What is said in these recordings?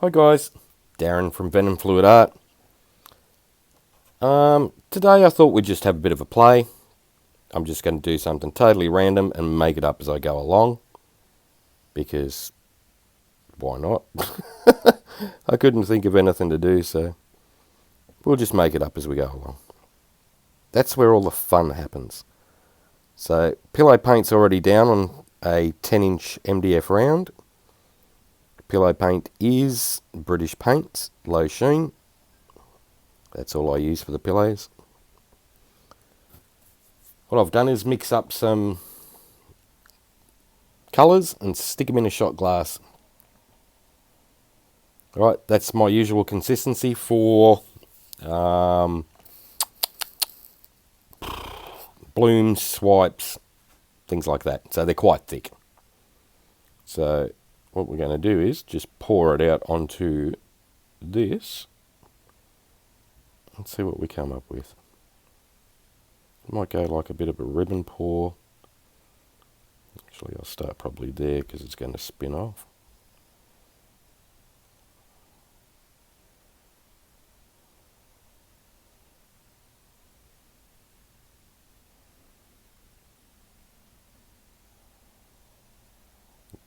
Hi guys, Darren from Venom Art. Today I thought we'd just have a bit of a play. I'm just going to do something totally random and make it up as I go along. Because, why not? I couldn't think of anything to do, so we'll just make it up as we go along. That's where all the fun happens. So, pillow paint's already down on a 10-inch MDF round. Pillow paint is British paint, low sheen. That's all I use for the pillows. What I've done is mix up some colours and stick them in a shot glass. Alright, that's my usual consistency for blooms, swipes, things like that. So they're quite thick. So what we're going to do is just pour it out onto this and see what we come up with. Might go like a bit of a ribbon pour. Actually, I'll start probably there because it's going to spin off.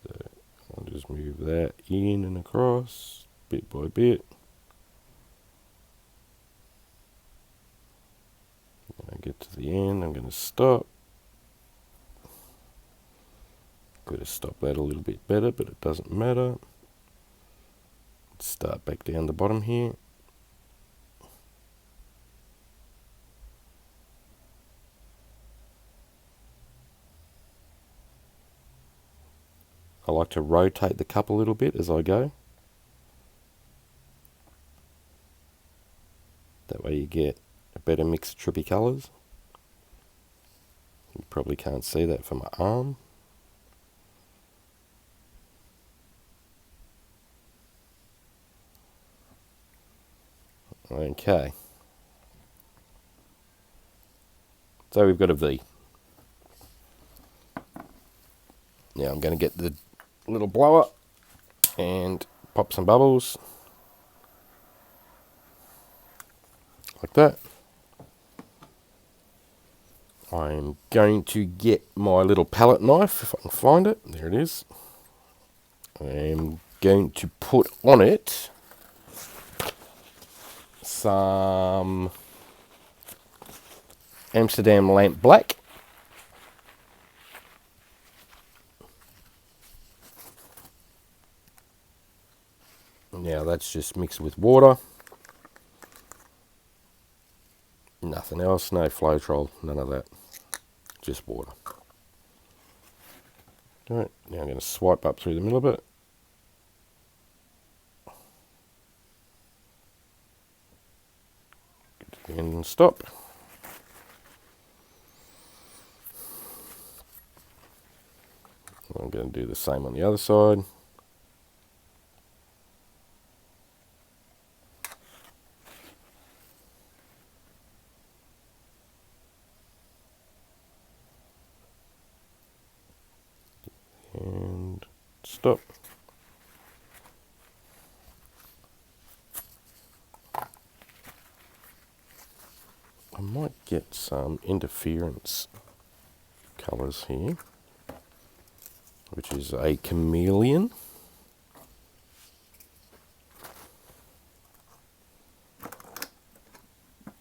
So I'll just move that in and across bit by bit. When I get to the end, I'm going to stop. Could have stopped that a little bit better, but it doesn't matter. Let's start back down the bottom here. I like to rotate the cup a little bit as I go. That way you get a better mix of trippy colours. You probably can't see that from my arm. Okay. So we've got a V. Now I'm going to get the little blower and pop some bubbles. Like that. I'm going to get my little palette knife, if I can find it. There it is. I'm going to put on it some Amsterdam Lamp Black. Now that's just mixed with water. Nothing else, no Floetrol, none of that. Just water. Alright, now I'm going to swipe up through the middle of it. Get to the end and stop. I'm going to do the same on the other side. And stop. I might get some interference colours here, which is a chameleon.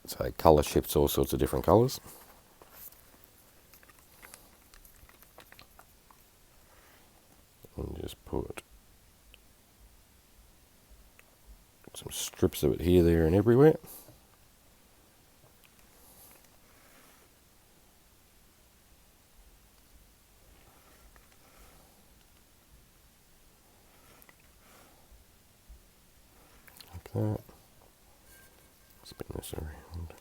So colour shifts all sorts of different colours. And just put some strips of it here, there and everywhere. Like that. Spin this around.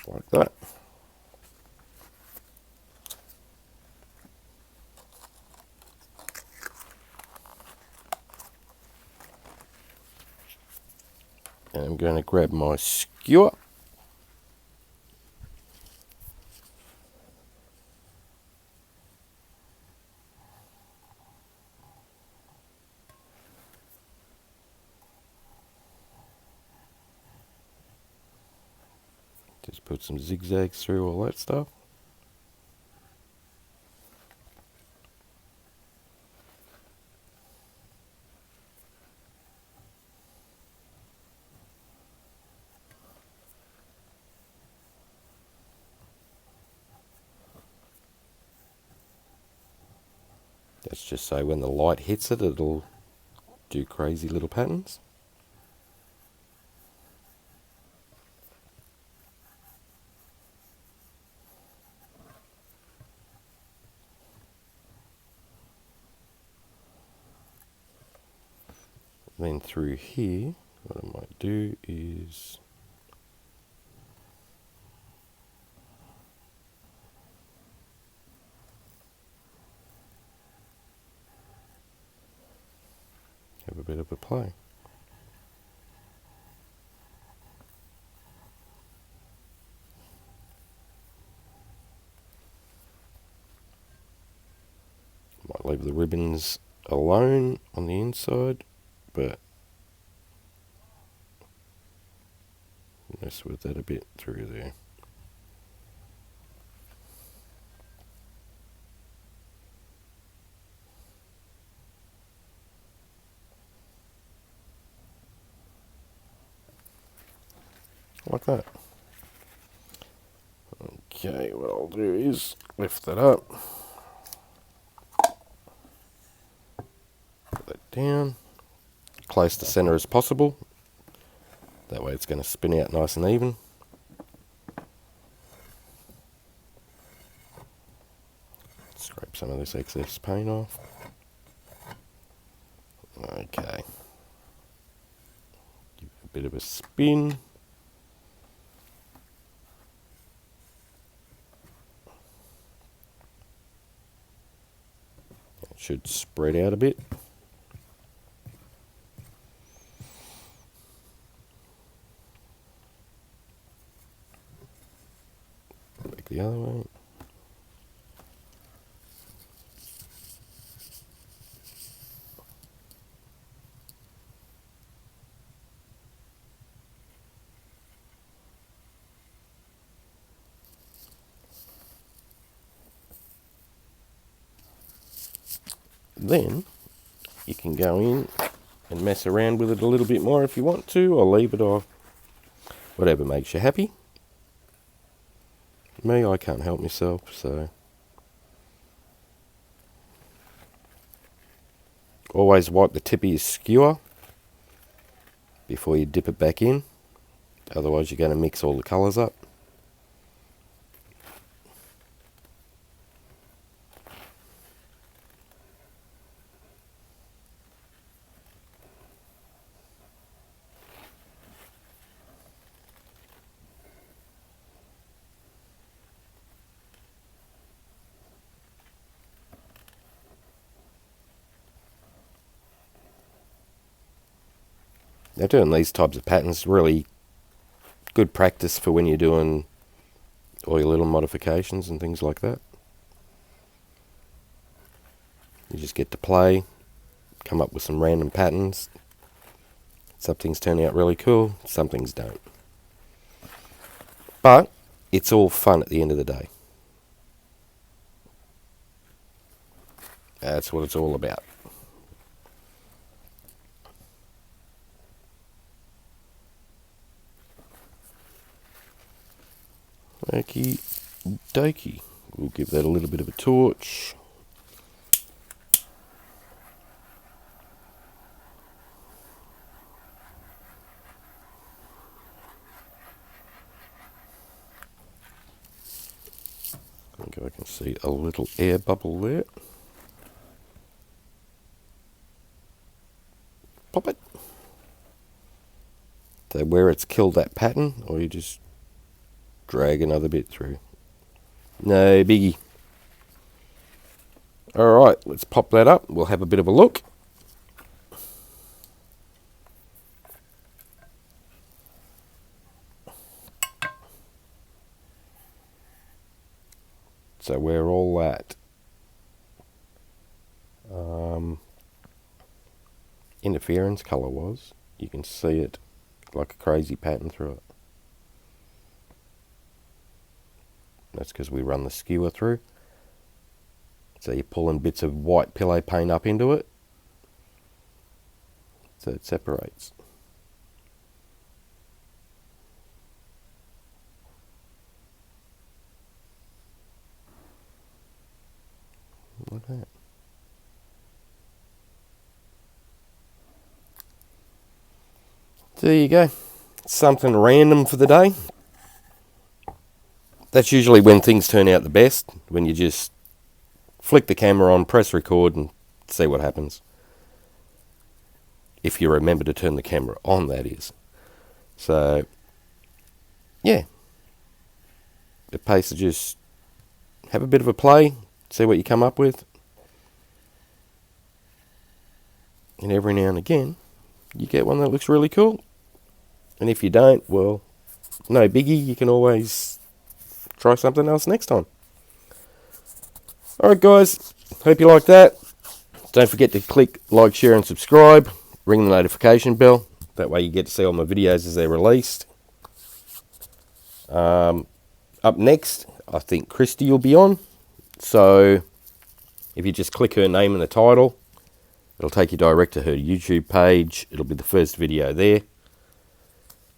like that. And I'm going to grab my skewer. Just put some zigzags through all that stuff. That's just so when the light hits it, it'll do crazy little patterns. Then through here, what I might do is have a bit of a play. Might leave the ribbons alone on the inside, but mess with that a bit through there. Like that. Okay, what I'll do is lift that up, put that down, close to center as possible. That way it's going to spin out nice and even. Scrape some of this excess paint off. Okay. Give it a bit of a spin. It should spread out a bit. Back the other way. Then you can go in and mess around with it a little bit more if you want to, or leave it off, whatever makes you happy. Me, I can't help myself, so always wipe the tip of your skewer before you dip it back in, otherwise you're going to mix all the colours up. Now doing these types of patterns is really good practice for when you're doing all your little modifications and things like that. You just get to play, come up with some random patterns. Some things turn out really cool, some things don't. But it's all fun at the end of the day. That's what it's all about. Okie dokie. We'll give that a little bit of a torch. I think I can see a little air bubble there. Pop it. So where it's killed that pattern, or you just drag another bit through. No biggie. Alright, let's pop that up. We'll have a bit of a look. So where all that interference colour was, you can see it like a crazy pattern through it. That's because we run the skewer through. So you're pulling bits of white pillow paint up into it, so it separates. Like that. There you go. Something random for the day. That's usually when things turn out the best, when you just flick the camera on, press record and see what happens. If you remember to turn the camera on, that is. So, yeah. It pays to just have a bit of a play, see what you come up with. And every now and again, you get one that looks really cool. And if you don't, well, no biggie, you can always try something else next time. Alright guys, hope you like that. Don't forget to click like, share and subscribe. Ring the notification bell. That way you get to see all my videos as they're released. Up next, I think Christy will be on. So, if you just click her name in the title, it'll take you direct to her YouTube page. It'll be the first video there.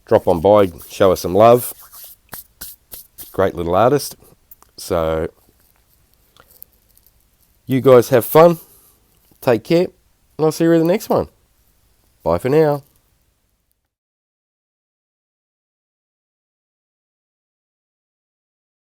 Drop on by, show her some love. Great little artist. So, you guys have fun. Take care. And I'll see you in the next one. Bye for now.